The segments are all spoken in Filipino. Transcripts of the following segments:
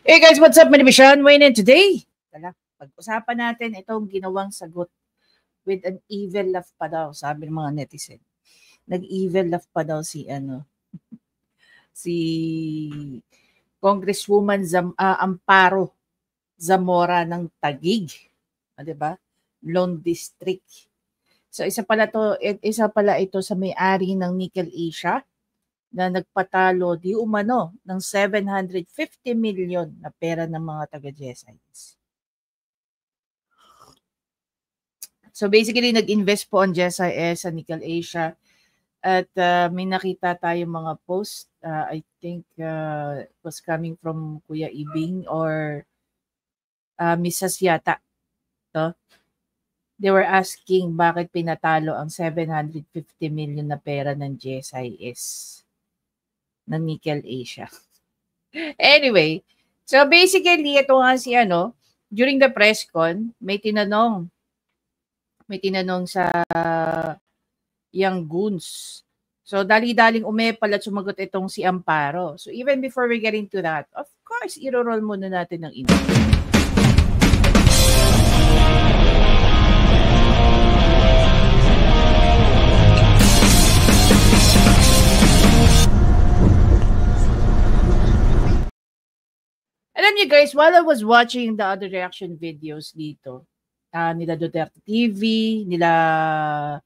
Hey guys, what's up? My name is Sean Wayne and today, pag-usapan natin itong ginawang sagot with an evil laugh pa daw, sabi ng mga netizen. Nag-evil laugh pa daw si Congresswoman Amparo Zamora ng Taguig, 'di ba? Lone District. So isa pala ito sa may-ari ng Nickel Asia na nagpatalo di umano ng 750 million na pera ng mga taga-GSIS. So basically, nag-invest po ang GSIS sa Nickel Asia at may nakita tayong mga post. I think it was coming from Kuya Ibing or Mrs. Yata. No? They were asking bakit pinatalo ang 750 million na pera ng GSIS ng Nickel Asia. Anyway, so basically, ito nga si during the press con, may tinanong sa young goons. So, dali-daling umepal at sumagot itong si Amparo. So, even before we get into that, of course, iro-roll muna natin ng intro. Alam niyo guys, while I was watching the other reaction videos dito, nila Duterte TV, nila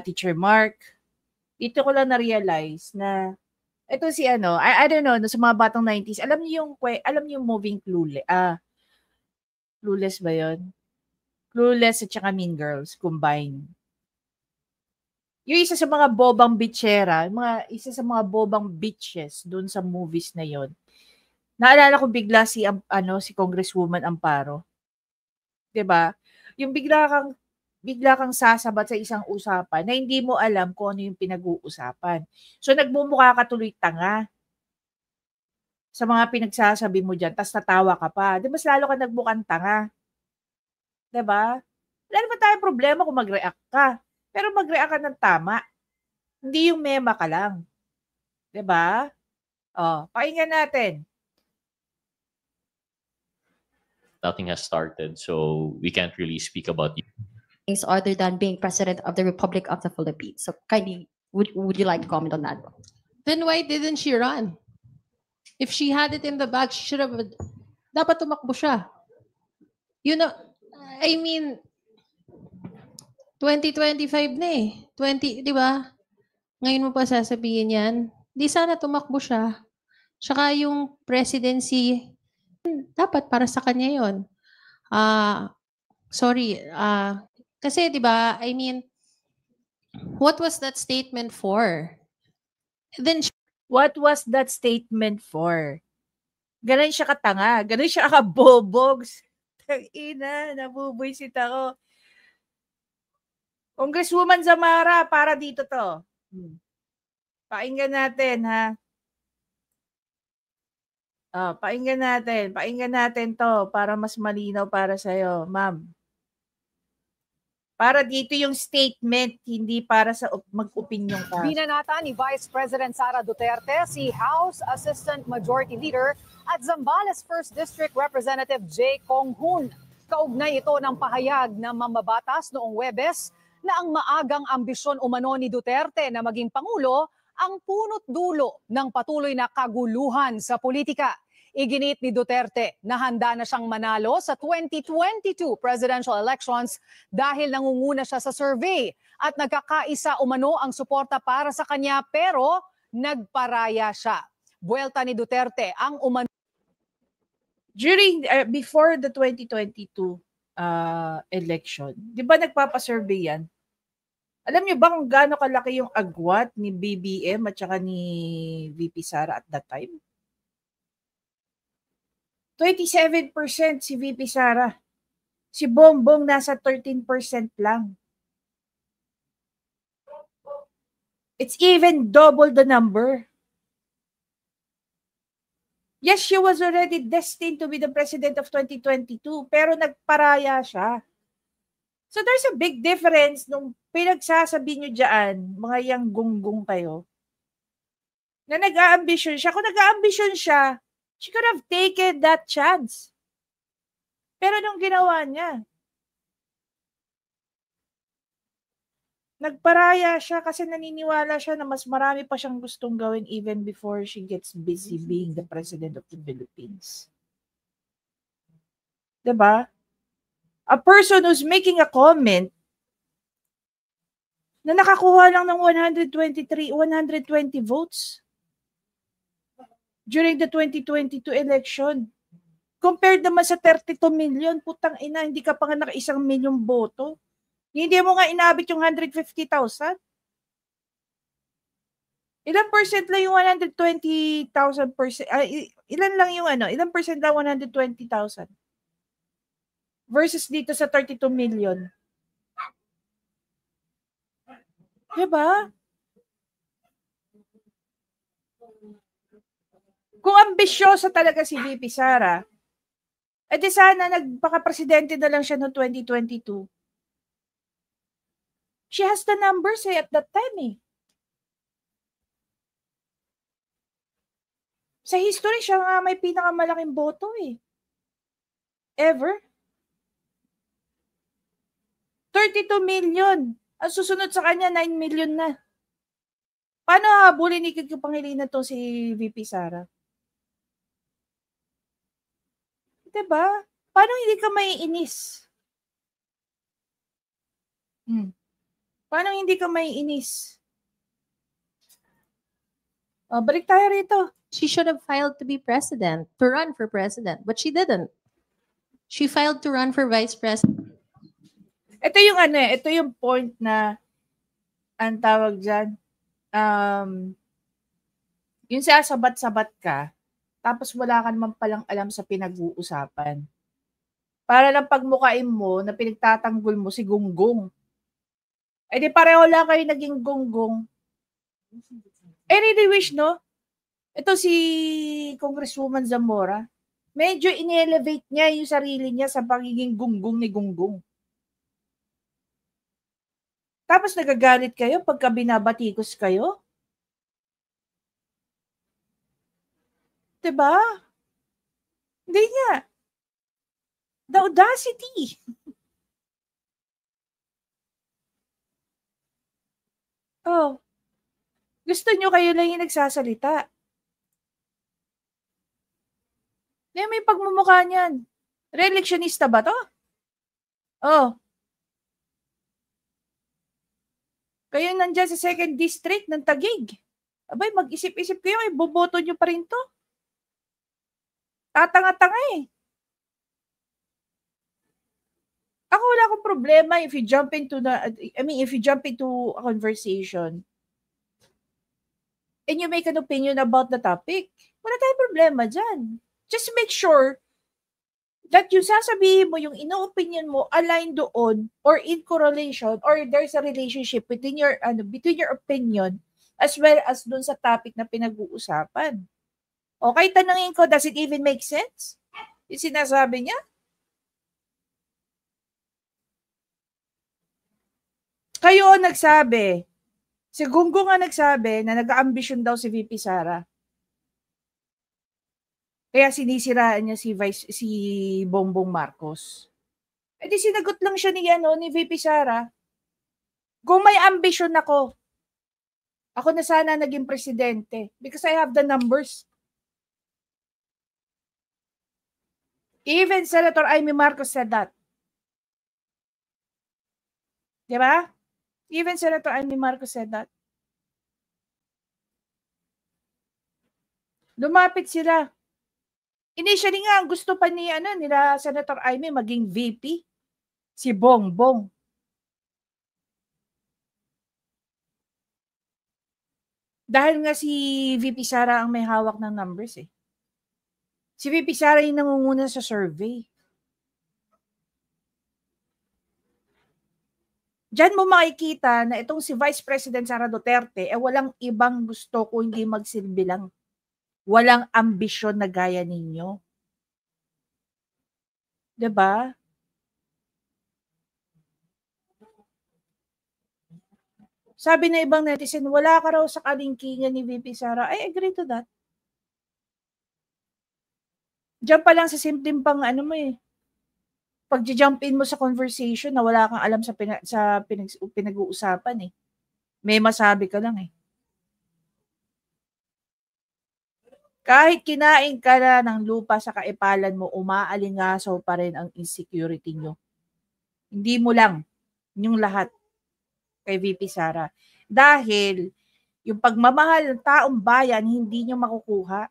Teacher Mark, dito ko lang na-realize na ito si I don't know, sa mga batang 90s, alam niyo yung moving Clueless, Clueless ba yun? Clueless at saka Mean Girls combined. Yung isa sa mga bobang bitchera, isa sa mga bobang bitches doon sa movies na yon. Naalala ko bigla si Congresswoman Amparo. 'Di ba? Yung bigla kang sasabat sa isang usapan na hindi mo alam kung ano yung pinag-uusapan. So nagmumukha ka tuloy tanga sa mga pinagsasabi mo diyan, tas tatawa ka pa. 'Di mas lalo ka nagmukhang tanga. 'Di ba? Wala naman tayong problema kung mag-react ka. Pero mag-react ka ng tama. Hindi yung mema ka lang. 'Di ba? Pakinggan natin. Nothing has started, so we can't really speak about you. Things other than being president of the Republic of the Philippines. So kindly, would you like to comment on that? Then why didn't she run? If she had it in the bag, she should have, dapat tumakbo siya. You know, I mean, 2025 na eh. 20, di ba? Ngayon mo pa sasabihin yan. Di sana tumakbo siya. Tsaka yung presidency, dapat para sa kanya yun. Kasi di ba, I mean, what was that statement for? Then what was that statement for? Ganun siya katanga, ganun siya kabobogs. Tangina, nabubuisit ako. Congresswoman Zamora, para dito to. Pakinggan natin, ha? Pakinggan natin to para mas malinaw para sa'yo, ma'am. Para dito yung statement, hindi para sa mag-opinyon ka. Binanata ni Vice President Sara Duterte si House Assistant Majority Leader at Zambales 1st District Representative J. Kong Hoon. Kaugnay ito ng pahayag ng mambabatas noong Huwebes na ang maagang ambisyon umano ni Duterte na maging Pangulo ang punot dulo ng patuloy na kaguluhan sa politika. Iginit ni Duterte na handa na siyang manalo sa 2022 presidential elections dahil nangunguna siya sa survey at nagkakaisa umano ang suporta para sa kanya pero nagparaya siya. Buwelta ni Duterte ang umano. Before the 2022 election, di ba nagpapasurvey yan? Alam niyo ba kung gaano kalaki yung agwat ni BBM at saka ni VP Sara at that time? 27% si VP Sara. Si Bongbong nasa 13% lang. It's even double the number. Yes, she was already destined to be the president of 2022, pero nagparaya siya. So there's a big difference nung pinagsasabi nyo dyan, mga yang gunggong kayo, na nag-aambisyon siya. Kung nag-aambisyon siya, She could have taken that chance. Pero nung ginawa niya, nagparaya siya kasi naniniwala siya na mas marami pa siyang gustong gawin even before she gets busy being the President of the Philippines. Diba? A person who's making a comment na nakakuha lang ng 120 votes during the 2022 election. Compared naman sa 32 million, putang ina, hindi ka pa nga naka 1 milyong boto. Hindi mo nga inabot yung 150,000. Ilang percent lang yung 120,000 percent? Ilan lang yung ilang percent lang 120,000? Versus dito sa 32 million. Diba? Kung ambisyosa talaga si VP Sara, edi sana nagpaka-presidente na lang siya noong 2022. She has the numbers at that time Sa history, siya nga may pinakamalaking boto Ever. 32 million. Ang susunod sa kanya, 9 million na. Paano habulin ni Kiko Pangilinan to si VP Sara? Diba? Paano hindi ka maiinis? Paano hindi ka maiinis? Balik tayo rito. She should have filed to be president, to run for president, but she didn't. She filed to run for vice president. Ito yung ito yung point na ang tawag dyan, yung sasabat-sabat ka, tapos wala ka naman palang alam sa pinag-uusapan. Para lang pagmukain mo na pinagtatanggol mo si Gonggong. Eh di pareho lang kayo naging Gonggong. I really wish, no? Ito si Congresswoman Zamora, medyo in-elevate niya yung sarili niya sa pagiging Gonggong ni Gonggong. Tapos nagagalit kayo pagka binabatikos kayo? Diba? Hindi nga. The audacity. Gusto nyo kayo lang yung nagsasalita. May pagmumukha niyan. Re-electionista ba to? Kayo nandyan sa 2nd district ng Taguig. Abay, mag-isip-isip kayo, boboto nyo pa rin to. Tatanga-tanga Ako wala akong problema if you jump into a conversation and you make an opinion about the topic. Wala tayong problema dyan. Just make sure that yung sasabihin mo, yung ino-opinion mo, align doon or in correlation or there's a relationship between your opinion as well as doon sa topic na pinag-uusapan. Okay, tanungin ko, does it even make sense? Yung sinasabi niya? Kayo nagsabi, si Gonggong nga nagsabi na nag-aambisyon daw si VP Sara. Kaya sinisiraan niya si Bongbong Marcos. Eh di sinagot lang siya ni VP Sara. Kung may ambisyon ako na sana naging presidente because I have the numbers. Even Senator Amy Marcos said that. Diba? Even Senator Amy Marcos said that. Lumapit sila. Initially nga, gusto pa nila Senator Amy maging VP. Si Bongbong. Dahil nga si VP Sara ang may hawak ng numbers Si VP Sara yung nangunguna sa survey. Diyan mo makikita na itong si Vice President Sara Duterte walang ibang gusto kung hindi magsilbi lang. Walang ambisyon na gaya ninyo. 'Di ba? Sabi na ibang netizen, wala ka raw sa kalingkingan ni VP Sara. I agree to that. Diyan pa lang sa simpleng pang ano mo eh. Pag-jump in mo sa conversation na wala kang alam sa pinag-uusapan eh. May masabi ka lang eh. Kahit kinain ka na ng lupa sa kaipalan mo, umaalingasaw pa rin ang insecurity nyo. Hindi mo lang, yung lahat kay VP Sara. Dahil yung pagmamahal ng taong bayan, hindi nyo makukuha.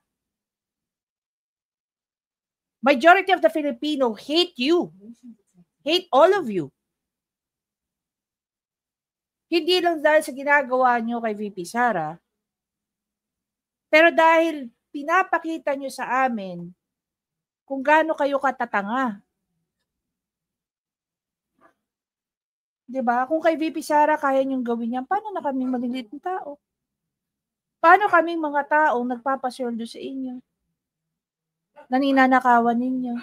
Majority of the Filipino hate you. Hate all of you. Hindi lang dahil sa ginagawa nyo kay VP Sara, pero dahil pinapakita nyo sa amin kung gaano kayo katatanga. Diba? Kung kay VP Sara kaya nyong gawin yan, paano na kaming maliliit na tao? Paano kaming mga taong nagpapasweldo sa inyo? Naninanakawan ninyo?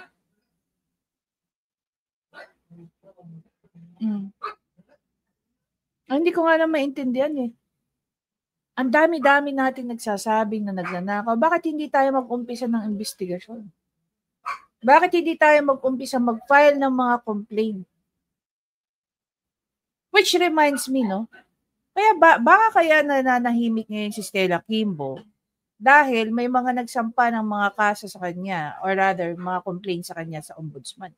Hindi ko nga na maintindihan eh. Ang dami-dami natin nagsasabing na nagnanakaw. Bakit hindi tayo mag-umpisa ng investigasyon? Bakit hindi tayo mag-umpisa mag-file ng mga complaint? Which reminds me, no? Kaya baka kaya nananahimik ngayon si Stella Kimbo dahil may mga nagsampa ng mga kaso sa kanya or rather, mga complaint sa kanya sa ombudsman.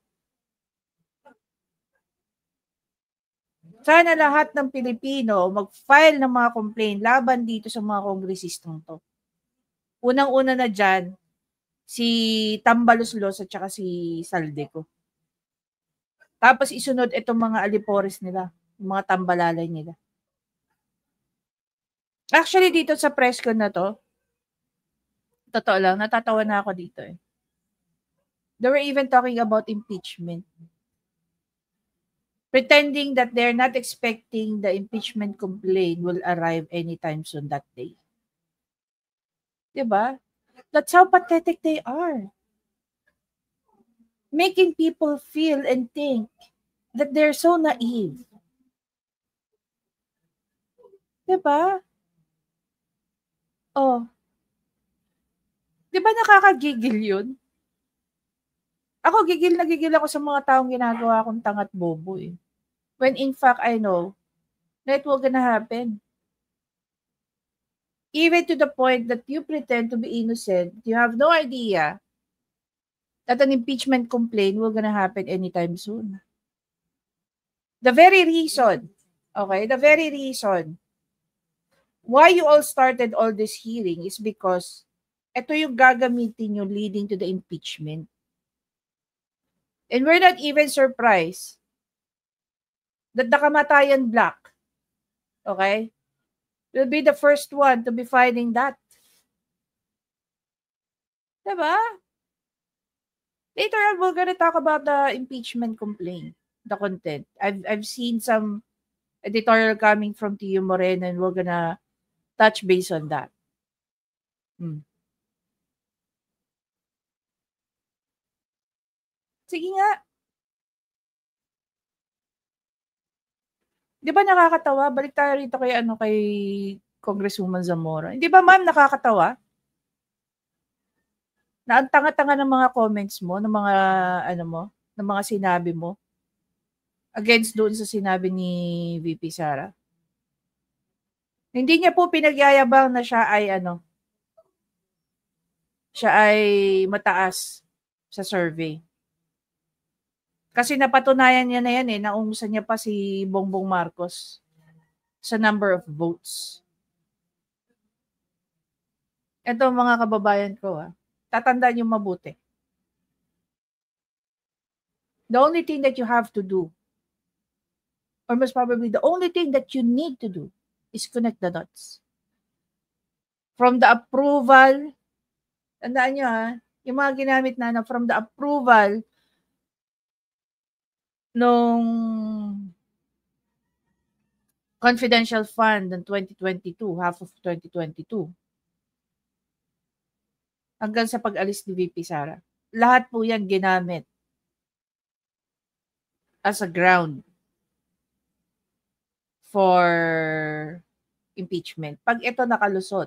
Sana lahat ng Pilipino mag-file ng mga complaint laban dito sa mga kongresistong to. Unang-una na dyan, si Tambaluslos at saka si Saldeco. Tapos isunod itong mga alipores nila, mga tambalalay nila. Actually, dito sa press con na to, totoo lang, natatawa na ako dito eh. They were even talking about impeachment. Pretending that they're not expecting the impeachment complaint will arrive anytime soon that day. Diba? That's how pathetic they are. Making people feel and think that they're so naive. Diba? Oh. Diba nakakagigil yun? Ako, gigil na gigil ako sa mga taong ginagawa kong tangat bobo eh. When in fact, I know that it will gonna happen. Even to the point that you pretend to be innocent, you have no idea that an impeachment complaint will gonna happen anytime soon. The very reason why you all started all this hearing is because ito yung gagamitin nyo leading to the impeachment. And we're not even surprised that the Kamatayan Black, okay, will be the first one to be filing that. Diba? Later on, we're gonna talk about the impeachment complaint, the content. I've seen some editorial coming from Tio Moreno and we're gonna touch base on that. Sige nga. Di ba nakakatawa? Balik tayo rito kay Congresswoman Zamora. Hindi ba ma'am nakakatawa? Na ang tanga-tanga ng mga comments mo, ng mga ng mga sinabi mo against doon sa sinabi ni VP Sara. Hindi niya po pinagyayabang na siya ay mataas sa survey. Kasi napatunayan niya na yan naungusan niya pa si Bongbong Marcos sa number of votes. Ito mga kababayan ko, tatandaan niyo mabuti. The only thing that you have to do, or most probably the only thing that you need to do, is connect the dots. From the approval, tandaan niyo yung mga ginamit na from the approval nung confidential fund ng 2022, half of 2022, hanggang sa pag-alis ni VP Sara. Lahat po yan ginamit as a ground for impeachment. Pag ito nakalusot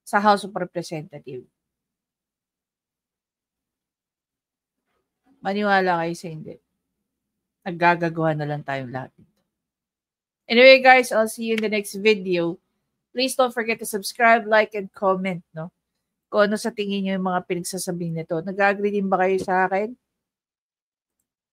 sa House of Representatives. Maniwala kayo sa hindi. Naggagagawa na lang tayong lahat. Anyway guys, I'll see you in the next video. Please don't forget to subscribe, like, and comment, no? Kung ano sa tingin nyo yung mga pinagsasabihin nito. Nag-agree din ba kayo sa akin?